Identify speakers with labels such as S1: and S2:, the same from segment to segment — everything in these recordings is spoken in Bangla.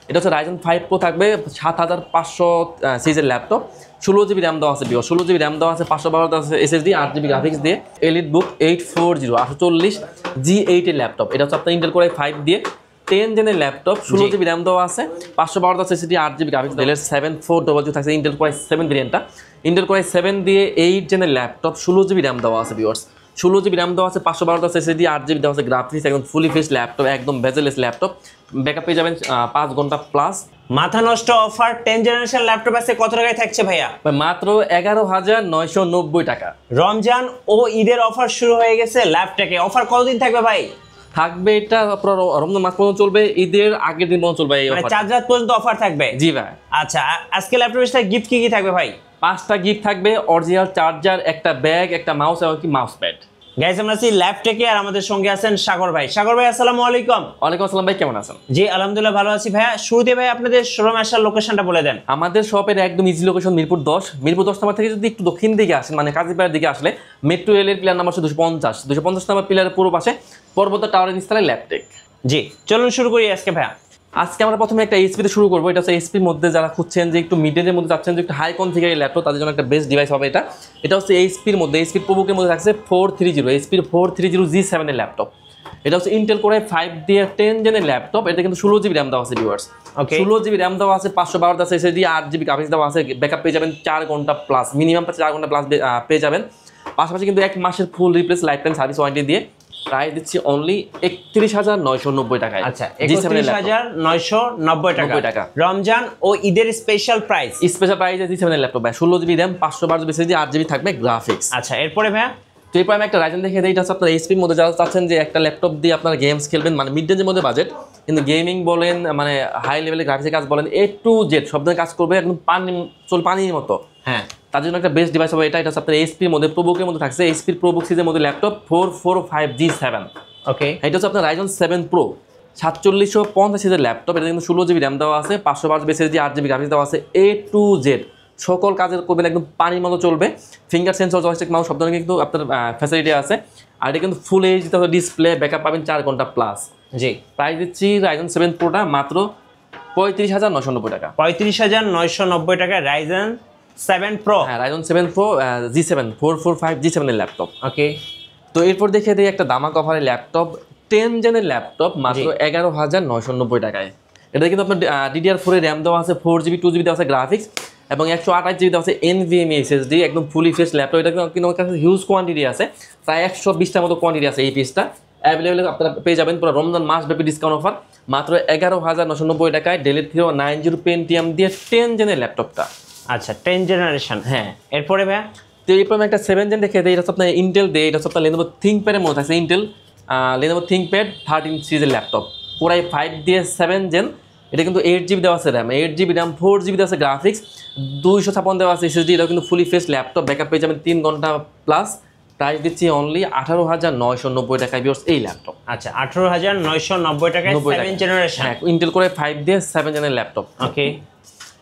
S1: এটা হচ্ছে Ryzen 5 Pro থাকবে 7500 সিরিজের ল্যাপটপ, 16GB র্যাম দেওয়া আছে, 16GB র্যাম দেওয়া আছে, 512 দেওয়া আছে SSD, 8GB গ্রাফিক্স দিয়ে, EliteBook 840 840 G8 এর ল্যাপটপ। এটা হচ্ছে আপনার ইন্টেল কোর i5 দিয়ে 10 জেনের ল্যাপটপ, 16GB র্যাম দেওয়া আছে, 512 দেওয়া আছে SSD, 8GB গ্রাফিক্স। ডেলের 7400 থাকছে ইন্টেল কোর i7 ভেরিয়েন্টটা, ইন্টেল কোর i7 দিয়ে 8 জেনের ল্যাপটপ, 16GB র্যাম দেওয়া আছে ভিউয়ার্স, 16GB র্যাম দেওয়া আছে, 512 দেওয়া আছে SSD, 8GB দেওয়া আছে গ্রাফিক্স, একদম ফুলি ফ্রেশ ল্যাপটপ, একদম বেজেলেস ল্যাপটপ, ব্যাকআপ পেয়ে যাবেন 5 ঘন্টা প্লাস।
S2: মাথা নষ্ট অফার 10 জেনারেশন ল্যাপটপ আছে কত টাকায় থাকছে ভাইয়া?
S1: মাত্র 11,990 টাকা।
S2: রমজান ও ঈদের অফার শুরু হয়ে গেছে ল্যাপটপে, অফার কতদিন থাকবে ভাই?
S1: থাকবে এটা আপনার রমজান মাস পর্যন্ত চলবে, ঈদের আগের দিন পর্যন্ত চলবে এই
S2: মানে
S1: অফার,
S2: 4 রাত পর্যন্ত অফার থাকবে।
S1: জি ভাই।
S2: আচ্ছা, আজকে ল্যাপটপের সাথে গিফট কি থাকবে ভাই?
S1: 5টা গিফট থাকবে, অরিজিনাল চার্জার, একটা ব্যাগ, একটা মাউস এবং কি মাউস প্যাড।
S2: গাইস আমরা আছি ল্যাপটপে আর আমাদের সঙ্গে আছেন সাগর ভাই। সাগর ভাই আসসালামু আলাইকুম।
S1: ওয়ালাইকুম আসসালাম ভাই, কেমন আছেন?
S2: জি আলহামদুলিল্লাহ ভালো আছি ভাইয়া। শুরুতে ভাই আপনাদের শোরুম আসার লোকেশনটা বলে দেন।
S1: আমাদের শপের একদম ইজি লোকেশন মিরপুর 10 নাম্বার থেকে যদি একটু দক্ষিণ দিকে আসেন, মানে কাজীপাড়ার দিকে আসলে মেট্রো রেলের পিলার নাম্বার 250 নাম্বার পিলারের পুরো পাশে পর্বত টাওয়ারের নিচতলায় ল্যাপটেক।
S2: জি চলুন শুরু করি আজকে ভাইয়া।
S1: আজকে আমরা প্রথমে একটা এইচপি তে শুরু করবো। এটা হচ্ছে এইচপির মধ্যে যারা খুঁজছেন যে একটু মিডের মধ্যে যাচ্ছেন, যে একটু হাই কনফিগারের ল্যাপটপ, তাদের জন্য একটা বেস্ট ডিভাইস হবে এটা। এটা হচ্ছে এইচপির মধ্যে, এইচপির প্রোবুকের মধ্যে থাকছে 430, এইচপির 430 G7 এর ল্যাপটপ। এটা হচ্ছে ইন্টেল কোর i5 দিয়ে 10 জেনের ল্যাপটপ। এটা কিন্তু 16GB র্যাম দেওয়া আছে ভিউয়ার্স, 16GB র্যাম দেওয়া আছে, 512 দেওয়া আছে SSD, 8GB গ্রাফিক্স দেওয়া আছে, ব্যাকআপ পেয়ে যাবেন 4 ঘন্টা প্লাস, মিনিমাম 4 ঘন্টা প্লাস পেয়ে যাবেন। পাশাপাশি কিন্তু 1 মাসের ফুল replace life time service warranty দিয়ে প্রাইস দিচ্ছি অনলি 31,990 টাকায়।
S2: আচ্ছা 31,990 টাকা রমজান ও ঈদের স্পেশাল প্রাইস।
S1: স্পেশাল প্রাইসে G7 এর ল্যাপটপ ভাই, 16GB র্যাম, 512 SSD, 8GB থাকবে গ্রাফিক্স।
S2: আচ্ছা এরপরে ভাইয়া
S1: তো এরপর আমি একটা Ryzen দেখে দিই। এটা হচ্ছে আপনার এইচপির মধ্যে যারা চাচ্ছেন যে একটা ল্যাপটপ দিয়ে আপনার গেমস খেলবেন, মানে মিড রেঞ্জের মধ্যে বাজেট, কিন্তু গেমিং বলেন মানে হাই লেভেলের গ্রাফিক্সের কাজ বলেন, A to Z সব ধরনের কাজ করবে একদম পানির মতো।
S2: হ্যাঁ,
S1: তার জন্য একটা বেস্ট ডিভাইস হবে এটা। এটা হচ্ছে আপনার এইচপির মধ্যে প্রোবুকের মধ্যে থাকছে, এইচপির প্রোবুক সিরিজের মধ্যে ল্যাপটপ 445 G7।
S2: ওকে,
S1: এটা হচ্ছে আপনার Ryzen 7 Pro 4750 সিরিজের ল্যাপটপ। এটা কিন্তু 16GB র্যাম দেওয়া আছে, 512 SSD, 8GB গ্রাফিক্স দেওয়া আছে, A to Z সকল কাজের করবেন, একদম পানির মতো চলবে। ফিঙ্গার সেন্সর, জয়স্টিক, মাউস সব ধরনের কিন্তু আপনার ফ্যাসিলিটি আছে। আর এটা কিন্তু ফুল এইচডি ডিসপ্লে, ব্যাকআপ পাবেন 4 ঘন্টা প্লাস।
S2: জি
S1: প্রাইস দিচ্ছি Ryzen 7 Proটা মাত্র 35,990 টাকা।
S2: 35,990 টাকা Ryzen 7 Pro।
S1: হ্যাঁ, Ryzen 7 Pro G7 445 G7 এর ল্যাপটপ।
S2: ওকে,
S1: তো এরপর দেখে দিই একটা দামাক অফারের ল্যাপটপ, 10 জেনের ল্যাপটপ মাত্র 11,990 টাকায়। এটা কিন্তু আপনার DDR4 এর র্যাম দেওয়া আছে, 4GB 2GB দেওয়া আছে গ্রাফিক্স, এবং 128GB দেওয়া আছে NVMe SSD, একদম ফুলি ফ্রেশ ল্যাপটপ। এটা কিন্তু আমার কাছে হিউজ কোয়ান্টিটি আছে, প্রায় 120টার মতো কোয়ান্টিটি আছে। এই পিসটা অ্যাভেলেবেল আপনারা পেয়ে যাবেন পুরো রমজান মাস ব্যাপী ডিসকাউন্ট অফার মাত্র 11,990 টাকায়, ডেলের 90 পেন্টিয়াম দিয়ে 10 জেনের ল্যাপটপটা।
S2: আচ্ছা 10 জেনারেশন।
S1: হ্যাঁ,
S2: এরপরে ভাইয়া
S1: তো এরপর আমি একটা 7 জেন দেখে দিই। এটা হচ্ছে আপনার ইন্টেল দিয়ে, এটা হচ্ছে আপনার Lenovo ThinkPad এর মধ্যে আছে, ইন্টেল Lenovo ThinkPad 13 সিরিজের ল্যাপটপ, কোর i5 দিয়ে 7 জেন। এটা কিন্তু 8GB দেওয়া আছে র্যাম, 8GB র্যাম, 4GB দেওয়া আছে গ্রাফিক্স, 256 দেওয়া আছে SSD। এটা কিন্তু ফুলি ফ্রেশ ল্যাপটপ, ব্যাকআপ পেয়ে যাবেন 3 ঘন্টা প্লাস। প্রাইস দিচ্ছি অনলি 18,990 টাকায় ভিউয়ার্স এই ল্যাপটপ।
S2: আচ্ছা 18,990 টাকায় 7 জেনারেশন।
S1: হ্যাঁ, ইন্টেল কোর i5 দিয়ে 7 জেনের ল্যাপটপ।
S2: ওকে,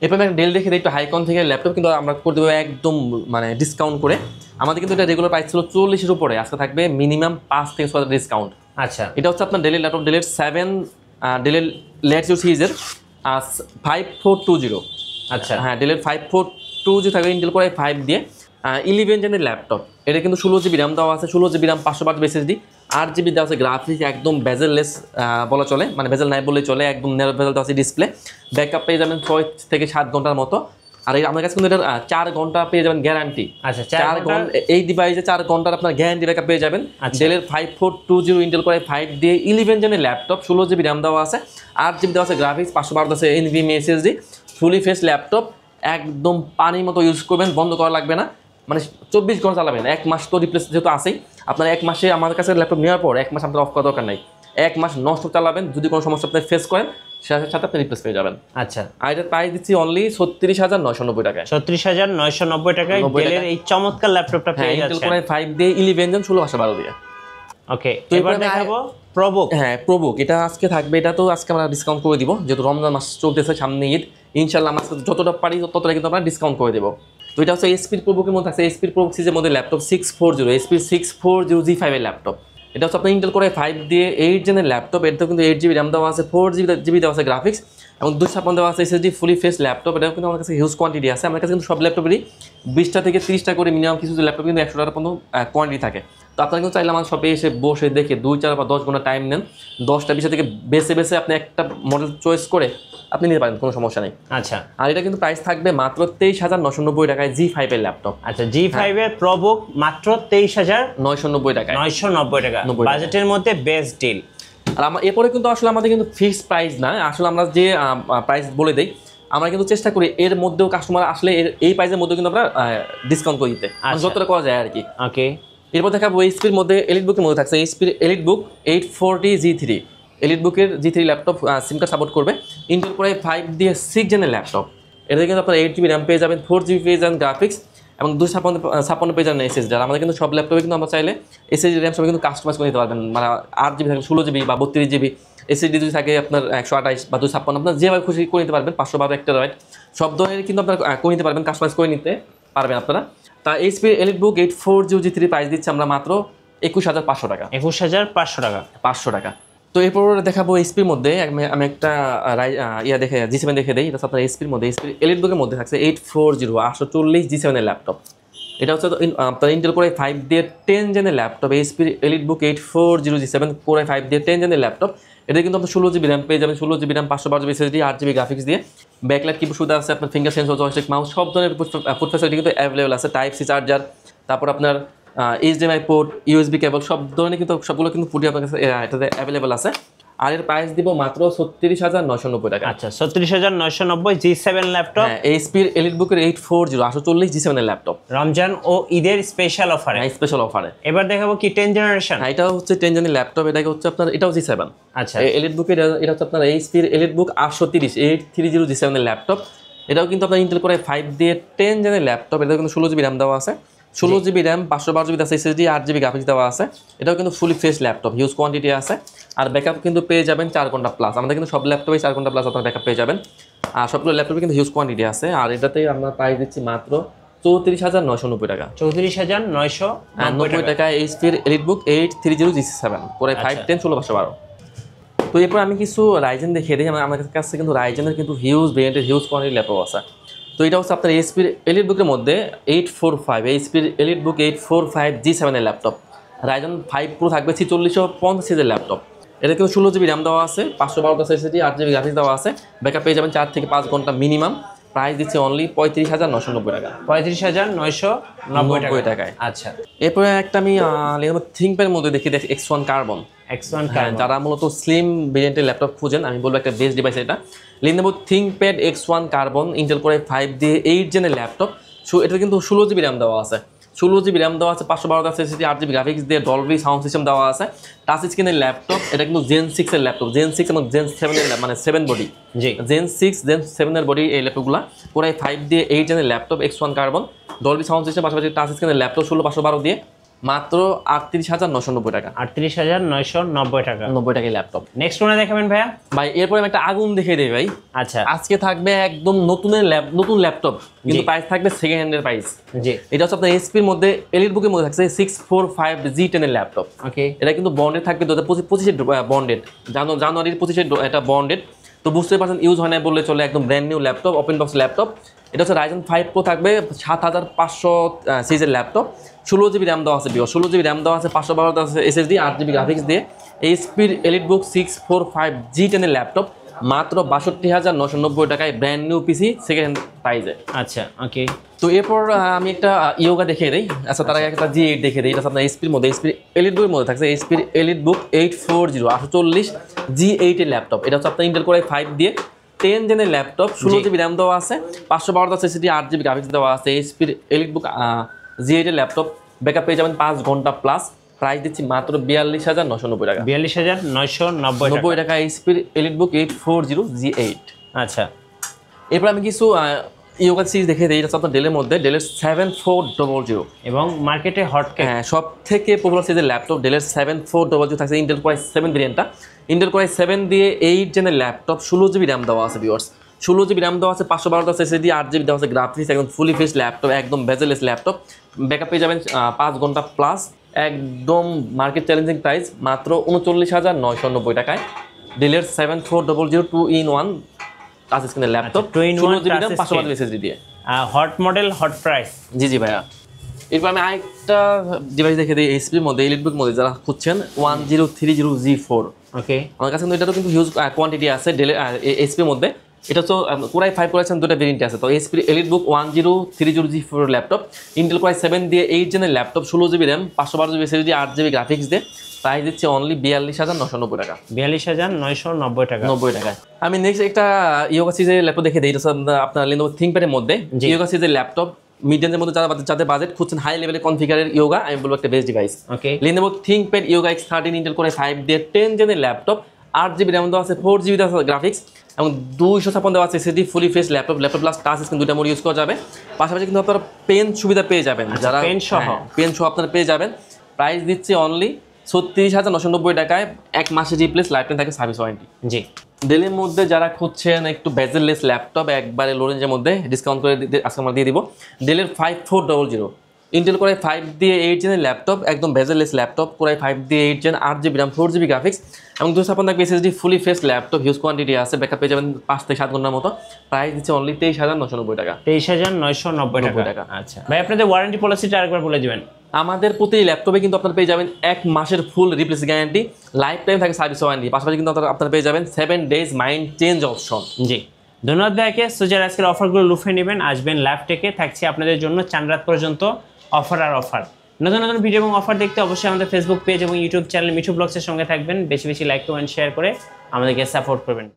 S1: এরপর আমি ডেল দেখে দিই, একটু হাইকন থেকে ল্যাপটপ, কিন্তু আমরা করে দেবো একদম মানে ডিসকাউন্ট করে। আমাদের কিন্তু এটা রেগুলার প্রাইস ছিল 40-এর উপরে, আজকে থাকবে মিনিমাম 5 থেকে 6 ডিসকাউন্ট।
S2: আচ্ছা
S1: এটা হচ্ছে আপনার ডেলের ল্যাপটপ, ডেলের 7 ডেলের ল্যাটিটিউড সিরিজের 5420।
S2: আচ্ছা
S1: হ্যাঁ, ডেলের 5420 থাকবে ইন্টেল কোর i5 দিয়ে 11 জেনের ল্যাপটপ। এটা কিন্তু 16GB র্যাম দেওয়া আছে, 16GB র্যাম, 512 SSD, 8GB দেওয়া আছে গ্রাফিক্স, একদম বেজেললেস বলা চলে, মানে বেজেল নাই বললেই চলে, একদম নেরো বেজেল দেওয়া আছে ডিসপ্লে, ব্যাকআপ পেয়ে যাবেন 6 থেকে 7 ঘন্টার মতো। আর এই আমার কাছে কিন্তু এটার 4 ঘন্টা পেয়ে যাবেন গ্যারান্টি।
S2: আচ্ছা
S1: 4 ঘন্টা এই ডিভাইসে 4 ঘন্টার আপনার গ্যারান্টি ব্যাকআপ পেয়ে যাবেন। ডেলের 5420 ইন্টেল কোর i5 দিয়ে 11 জেনের ল্যাপটপ, 16GB র্যাম দেওয়া আছে, 8GB দেওয়া আছে গ্রাফিক্স, 512 আছে NVMe SSD, fully fresh laptop, একদম পানির মতো ইউজ করবেন, বন্ধ করা লাগবে না, মানে 24 ঘন্টা চালাবেন। 1 মাস তো রিপ্লেস যেহেতু আছেই, আপনার 1 মাসে আমাদের কাছে ল্যাপটপ নেওয়ার পর 1 মাস আপনার অফ করা দরকার নাই, 1 মাস নষ্ট চালাবেন, যদি কোনো সমস্যা আপনি ফেস করেন সাথে সাথে আপনি রিপ্লেস পেয়ে যাবেন।
S2: আচ্ছা,
S1: আর এটার প্রাইস দিচ্ছি অনলি 36,990 টাকায়।
S2: 36,990 টাকায় ডেলের এই চমৎকার ল্যাপটপটা পেয়ে যাচ্ছেন।
S1: ইন্টেল কোর i5 দিয়ে 11 জেন 16/12 দিয়ে।
S2: ওকে, তো এবার দেখাবো প্রোবুক।
S1: হ্যাঁ, প্রোবুক এটা আজকে থাকবে। এটা তো আজকে আমরা ডিসকাউন্ট করে দিব, যেহেতু রমজান মাস চলতেছে, সামনে ঈদ, ইনশাআল্লাহ আমরা যতটা পারি ততটা কিন্তু আমরা ডিসকাউন্ট করে দেবো। তো এটা হচ্ছে এইচপির প্রোবুকের মধ্যে আছে, এইচপির প্রোবুক সিরিজের মধ্যে ল্যাপটপ 640, এইচপির 640 G5 এর ল্যাপটপ। এটা হচ্ছে আপনার ইন্টেল কোর i5 দিয়ে 8 জেনের ল্যাপটপ। এটা কিন্তু 8GB র্যাম দেওয়া আছে, 4GB দেওয়া আছে গ্রাফিক্স, এবং 256 দেওয়া আছে এসএসডি ফুলি ফেস ল্যাপটপ। এটাও কিন্তু আমার কাছে হিউজ কোয়ান্টিটি আছে। আমার কাছে কিন্তু সব ল্যাপটপেরই 20টা থেকে 30টা করে মিনিমাম কিছু ল্যাপটপ কিন্তু 100 টাকার পর্যন্ত কোয়ান্টিটি থাকে। তো আপনারা কিন্তু চাইলে আমার শপে এসে বসে দেখে 2, 4 বা 10 ঘন্টা টাইম নেন, 10টা 20টা থেকে বেছে বেছে আপনি একটা মডেল চয়েস করে আপনি নিতে পারেন, কোনো সমস্যা নেই।
S2: আচ্ছা,
S1: আর এটা কিন্তু প্রাইস থাকবে মাত্র 23,990 টাকায় G5 এর ল্যাপটপ।
S2: আচ্ছা, G5 এর প্রোবুক মাত্র
S1: 23,990 টাকায়,
S2: 990 টাকা, বাজেটের মধ্যে বেস্ট ডিল।
S1: আর এরপরে কিন্তু আসলে আমাদের কিন্তু ফিক্সড প্রাইস না, আসলে আমরা যে প্রাইস বলে দেই, আমরা কিন্তু চেষ্টা করি এর মধ্যেও কাস্টমার আসলে এই প্রাইসের মধ্যেও কিন্তু আমরা ডিসকাউন্ট করে দিতে, যতটা করা যায় আর কি।
S2: ওকে,
S1: এরপর দেখাবো এইচপির মধ্যে এলিট বুকের মধ্যে থাকছে এইচপির এলিট বুক 840 G3। এলিট বুকের G3 ল্যাপটপ সিম কার্ড সাপোর্ট করবে। ইন্টেল কোর i5 দিয়ে 6 জেনের ল্যাপটপ। এটাতে কিন্তু আপনার 8GB র্যাম পেয়ে যাবেন, 4GB পেয়ে যাবেন গ্রাফিক্স এবং 256 পেয়ে যাবেন এসএসডি। আমাদের কিন্তু সব ল্যাপটপে কিন্তু আমরা চাইলে এসএসডি র্যাম সব কিন্তু কাস্টমাইজ করে নিতে পারবেন, মানে 8GB থাকে, 16GB বা 32GB এসএসডি যদি থাকে আপনার 128 বা 256, আপনার যেভাবে খুশি করে নিতে পারবেন, 512 একটা রাইট সব ধরনের কিন্তু আপনারা করে নিতে পারবেন, কাস্টমাইজ করে নিতে পারবেন আপনারা। তা এইচপি এলিট বুক 840 G3 প্রাইস দিচ্ছে আমরা মাত্র 21,500 টাকা।
S2: 21,500 টাকা,
S1: 500 টাকা। তো এরপর দেখাবো এইচপির মধ্যে আমি একটা দেখে G7 দেখে দিই। এটা আপনার এইচপির মধ্যে এইচপি এলিট বুকের মধ্যে থাকছে 840 840 G7 এর ল্যাপটপ। এটা হচ্ছে আপনার ইন্টেল কোর i5 দিয়ে 10 জেনের ল্যাপটপ। এইচপি এলিট বুক 840 G7 কোর i5 দিয়ে 10 জেনের ল্যাপটপ। এটা কিন্তু আপনার 16GB র্যাম পেয়ে যাবেন, 16GB RAM, 512GB SSD, 8GB graphics দিয়ে। ব্যাকলাইট কিবোর্ড সুবিধা আছে, আপনার ফিঙ্গার সেন্সর, জয়স্টিক, মাউস সব ধরনের ফুড ফ্যাসিলিটি কিন্তু অ্যাভেলেবল আছে। টাইপ সি চার্জার, তারপর আপনার HDMI পোর্ট, USB কেবল সব ধরনের কিন্তু সবগুলো কিন্তু ফুটে আপনার কাছে এটাতে অ্যাভেলেবল আছে। আর এর প্রাইস দিব মাত্র 36,990 টাকা।
S2: আচ্ছা, 36,990 G7 ল্যাপটপ।
S1: এইচপির এলিট বুকের 840 840 G7 এর ল্যাপটপ,
S2: রমজান ও ঈদের স্পেশাল অফারে।
S1: স্পেশাল অফারে।
S2: এবার দেখাবো কি 10 জেনারেশন।
S1: এটা হচ্ছে 10 জেনের ল্যাপটপ। এটা হচ্ছে আপনার, এটাও G7।
S2: আচ্ছা,
S1: এলিট বুকের এটা হচ্ছে আপনার এইচপির এলিট বুক 830 830 G7 এর ল্যাপটপ। এটাও কিন্তু আপনার ইন্টেল কোর i5 দিয়ে 10 জেনের ল্যাপটপ। এটা কিন্তু 16GB র্যাম দেওয়া আছে, 16GB RAM, 512GB SSD, 8GB graphics দেওয়া আছে। এটাও কিন্তু fully fresh laptop, huge quantity আছে। আর ব্যাকআপ কিন্তু পেয়ে যাবেন 4 ঘন্টা প্লাস। আমাদের কিন্তু সব ল্যাপটপে 4 ঘন্টা প্লাস আপনার ব্যাকআপ পেয়ে যাবেন। আর সবগুলো ল্যাপটপে কিন্তু হিউজ কোয়ান্টিটি আছে। আর এটাতে আমরা প্রাইস দিচ্ছি মাত্র 34,990 টাকা।
S2: 34,990
S1: টাকা এইচপির এলিট বুক 830 G7 কোর i5 10 16/12। তো এরপর আমি কিছু রাইজেন দেখিয়ে দিই। আমার কাছে কিন্তু রাইজেনের কিন্তু হিউজ ভেরিয়েন্টের হিউজ কোয়ান্টিটি ল্যাপটপ আছে। তো এটা হচ্ছে আপনার এইচপির এলিট বুকের মধ্যে 845 এইচপির এলিট বুক 845 G7 এর ল্যাপটপ। রাইজেন 5 প্রো থাকবে 4650 সিরিজের ল্যাপটপ। এটা কিন্তু 16GB র্যাম দেওয়া আছে, 512 এসএসডি, 8GB গ্রাফিক্স দেওয়া আছে। ব্যাকআপ পেয়ে যাবেন 4 থেকে 5 ঘন্টা মিনিমাম। প্রাইস দিচ্ছে অনলি 35,990 টাকা।
S2: 35,990
S1: টাকায়।
S2: আচ্ছা,
S1: এরপরে একটা আমি থিংকপ্যাডের মধ্যে দেখি X1 কার্বন।
S2: X1 কার্বন,
S1: যারা মূলত স্লিম ভেরিয়েন্টের ল্যাপটপ খুঁজেন, আমি বলবো একটা বেস্ট ডিভাইস এটা। Lenovo ThinkPad X1 carbon Intel core i5 দিয়ে 8 জেনের ল্যাপটপ। এটা কিন্তু 16GB র্যাম দেওয়া আছে, 16GB র্যাম দেওয়া আছে, 512 এসএসডি, 8GB গ্রাফিক্স দিয়ে ডলবি সাউন্ড সিস্টেম দেওয়া আছে। টাচ স্ক্রিনের ল্যাপটপ। এটা কিন্তু Gen 6 এর ল্যাপটপ, Gen 6 এবং Gen 7 এর মানে 7 বডি।
S2: জি,
S1: Gen 6 Gen 7 এর বডি এই ল্যাপটপগুলো। কোর i5 দিয়ে 8 জেনের laptop X1 carbon, Dolby sound system, পাশাপাশি টাচ স্ক্রিনের ল্যাপটপ 16512 দিয়ে মাত্র 38,990 টাকা।
S2: 38,990 টাকা,
S1: 90 টাকায় ল্যাপটপ।
S2: নেক্সট কোনে দেখাবেন ভাইয়া?
S1: ভাই এরপরে আমি একটা আগুন দেখিয়ে দিই ভাই।
S2: আচ্ছা,
S1: আজকে থাকবে একদম নতুন ল্যাপটপ, কিন্তু প্রাইস থাকবে সেকেন্ড হ্যান্ডের প্রাইস।
S2: জি,
S1: এটা হচ্ছে আপনার এইচপির মধ্যে এলিট বুকের মধ্যে থাকছে 645 G10 এর ল্যাপটপ।
S2: ওকে,
S1: এটা কিন্তু বন্ডেড থাকবে 2025 বন্ডেড, জানুয়ারির 25 এটা বন্ডেড। তো বুঝতে পারছেন, ইউজ হয় না বললে চলে, একদম brand new laptop, open box laptop. এটা হচ্ছে রাইজেন 5 প্রো থাকবে 7500 সিরিজের ল্যাপটপ। 16GB র্যাম দেওয়া আছে, 16GB র্যাম দেওয়া আছে, 512 এসএসডি, 8GB গ্রাফিক্স দিয়ে। এইচপির এলিট বুক 645 G10 এর ল্যাপটপ মাত্র 62,990 টাকায়, brand new PC, second hand প্রাইজে।
S2: আচ্ছা, ওকে।
S1: তো এরপর আমি একটা ইয়োগা দেখিয়ে দিই। আচ্ছা, তার আগে একটা G8 দেখিয়ে দিই। এটা আপনার এইচপির মধ্যে এইচপির এলিট বুকের মধ্যে থাকছে এইচপির এলিট বুক 840 840 G8 এর ল্যাপটপ। এটা হচ্ছে আপনার ইন্টেল কোর i5 দিয়ে 10 জেনের ল্যাপটপ, 16GB র্যাম দেওয়া আছে, 512 এসএসডি, 8GB গ্রাফিক্স দেওয়া আছে। এইচপির এলিট বুক G8 এর ল্যাপটপ, ব্যাকআপ পেয়ে যাবেন 5 ঘন্টা প্লাস। প্রাইস দিচ্ছি মাত্র 42,990 টাকা।
S2: 42,990
S1: টাকা এইচপির এলিট বুক 840 G8।
S2: আচ্ছা,
S1: এরপর আমি কিছু ইয়োগা সিরিজ দেখে দিই। এটা হচ্ছে আপনার ডেলের মধ্যে ডেলের 7400
S2: এবং মার্কেটে হটকেক।
S1: হ্যাঁ, সব থেকে পপুলার সিরিজের ল্যাপটপ ডেলের 7400 থাকছে ইন্টেল কোর i7 ভেরিয়েন্টটা। ইন্টেল কোর i7 দিয়ে 8 জেনের ল্যাপটপ, 16GB র্যাম দেওয়া আছে ভিউয়ার্স, 16GB র্যাম দেওয়া আছে, 512 এসএসডি, 8GB দেওয়া আছে গ্রাফিক্স, একদম ফুলি ফ্রেশ ল্যাপটপ, একদম বেজেলেস ল্যাপটপ। ব্যাকআপ পেয়ে যাবেন 5 ঘন্টা প্লাস, একদম মার্কেট চ্যালেঞ্জিং প্রাইস মাত্র 39,990 টাকায়। ডেলের 7400 2 in 1 টাচ স্ক্রিনের laptop
S2: 2-in-1
S1: 16 GB
S2: touch
S1: RAM 512 SSD দিয়ে।
S2: Hot model, hot price.
S1: জি ভাইয়া। এরপর আমি আরেকটা ডিভাইস দেখে দিই এইচপির মধ্যে, এলিটবুক মধ্যে যারা খুঁজছেন 1030G4।
S2: ওকে,
S1: আমার কাছে কিন্তু এটারও কিন্তু হিউজ কোয়ান্টিটি আছে এইচপির মধ্যে। এটা তো কোরাই 5 কোরাইছেন দুটো ভেরিয়েন্ট আছে। তো HP EliteBook 1030G4 laptop, Intel core i 7 দিয়ে 8 জেনের laptop, 16 GB RAM, 512 SSD, 8 GB graphics দিয়ে প্রাইস দিচ্ছে অনলি 42,990 টাকা।
S2: 42,990 টাকা।
S1: 90 টাকায়। আমি নেক্সট একটা ইয়োগা সিরিজের ল্যাপটপ দেখে দিই। এটা আপনার Lenovo ThinkPad এর মধ্যে ইয়োগা সিরিজের ল্যাপটপ, মিডিয়ামের মধ্যে যাদের বাজেট খুঁজছেন হাই লেভেলের কনফিগারের ইয়োগা, আমি বলবো একটা বেস্ট ডিভাইস।
S2: ওকে,
S1: Lenovo ThinkPad Yoga X13 Intel core 5 দিয়ে 10 জেনের ল্যাপটপ, 8 জিবি র্যাম দেওয়া আছে, 4 জিবি দেওয়া আছে গ্রাফিক্স এবং 256 দেওয়া আছে SSD, fully face laptop plus touch screen, দুইটা মোড ইউজ করা যাবে। পাশাপাশি কিন্তু আপনারা পেন সুবিধা পেয়ে যাবেন, যারা পেন সহ আপনারা পেয়ে যাবেন। প্রাইস দিচ্ছে অনলি 36,990 টাকায়, 1 মাসের রিপ্লেস, লাইফ টাইম থাকে সার্ভিস ওয়ারেন্টি।
S2: জি।
S1: ডেলের মধ্যে যারা খুঁজছেন একটু বেজেললেস ল্যাপটপ একবারে লো রেঞ্জের মধ্যে, ডিসকাউন্ট করে আজকে আমরা দিয়ে দিব। ডেলের 5400, ইন্টেল কোরাই 5 দিয়ে 8 জেনের ল্যাপটপ, একদম বেজেললেস ল্যাপটপ, কোরাই 5 দিয়ে 8 gen, 8 GB RAM, 4 GB graphics এবং 256 SSD, fully face laptop, huge quantity আছে, ব্যাকআপ পেয়ে যাবেন 5 থেকে 7 ঘন্টার মতো। প্রাইস দিচ্ছে অনলি 23,990 টাকা।
S2: 23,990 টাকা। আচ্ছা ভাই, আপনাদের ওয়ারেন্টি পলিসিটা আরেকবার বলে দিবেন।
S1: আমাদের প্রতি ল্যাপটপে কিন্তু আপনারা পেয়ে যাবেন 1 মাসের ফুল রিপ্লেস গ্যারান্টি, লাইফ টাইম থাকে সার্ভিস ওয়ারেন্টি। পাশাপাশি কিন্তু আপনারা পেয়ে যাবেন 7 ডেজ মাইন্ড চেঞ্জ অপশন।
S2: জি, ধন্যবাদ ভাইকে। সো যারা আজকের অফারগুলো লুফে নেবেন, আসবেন ল্যাপটেকে, থাকছে আপনাদের জন্য চাঁদরাত পর্যন্ত অফার আর অফার। নতুন নতুন ভিডিও এবং অফার দেখতে অবশ্যই আমাদের ফেসবুক পেজ এবং ইউটিউব চ্যানেল মিঠু ব্লগসের সঙ্গে থাকবেন। বেশি বেশি লাইক কমেন্ট শেয়ার করে আমাদেরকে সাপোর্ট করবেন।